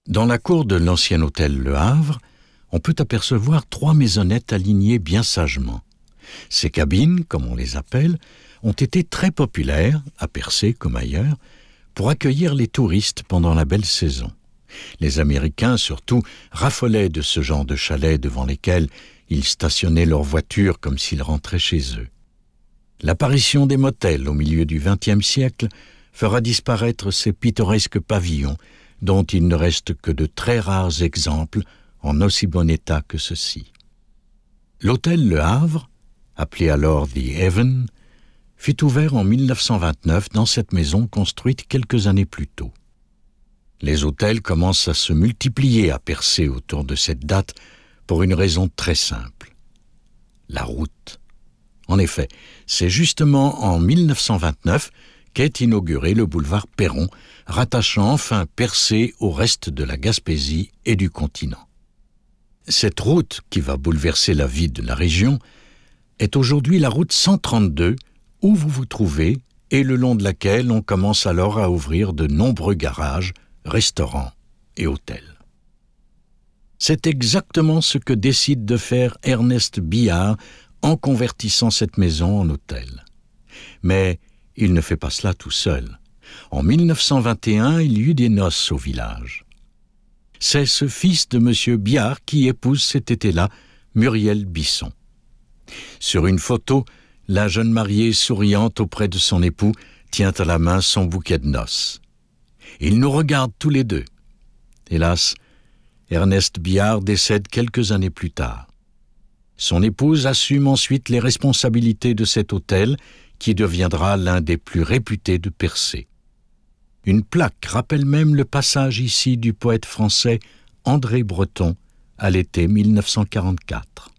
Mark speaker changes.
Speaker 1: Dans la cour de l'ancien hôtel Le Havre, on peut apercevoir 3 maisonnettes alignées bien sagement. Ces cabines, comme on les appelle, ont été très populaires, à Percé comme ailleurs, pour accueillir les touristes pendant la belle saison. Les Américains, surtout, raffolaient de ce genre de chalets devant lesquels ils stationnaient leurs voitures comme s'ils rentraient chez eux. L'apparition des motels au milieu du XXe siècle fera disparaître ces pittoresques pavillons dont il ne reste que de très rares exemples en aussi bon état que ceux-ci. L'hôtel Le Havre, appelé alors The Haven, fut ouvert en 1929 dans cette maison construite quelques années plus tôt. Les hôtels commencent à se multiplier à Percé autour de cette date pour une raison très simple. La route. En effet, c'est justement en 1929 qu'est inauguré le boulevard Perron, rattachant enfin Percé au reste de la Gaspésie et du continent. Cette route, qui va bouleverser la vie de la région, est aujourd'hui la route 132, où vous vous trouvez, et le long de laquelle on commence alors à ouvrir de nombreux garages, restaurants et hôtels. C'est exactement ce que décide de faire Ernest Billard en convertissant cette maison en hôtel. Mais il ne fait pas cela tout seul. En 1921, il y eut des noces au village. C'est ce fils de M. Billard qui épouse cet été-là Muriel Bisson. Sur une photo, la jeune mariée souriante auprès de son époux tient à la main son bouquet de noces. Ils nous regardent tous les deux. Hélas, Ernest Billard décède quelques années plus tard. Son épouse assume ensuite les responsabilités de cet hôtel qui deviendra l'un des plus réputés de Percé. Une plaque rappelle même le passage ici du poète français André Breton à l'été 1944.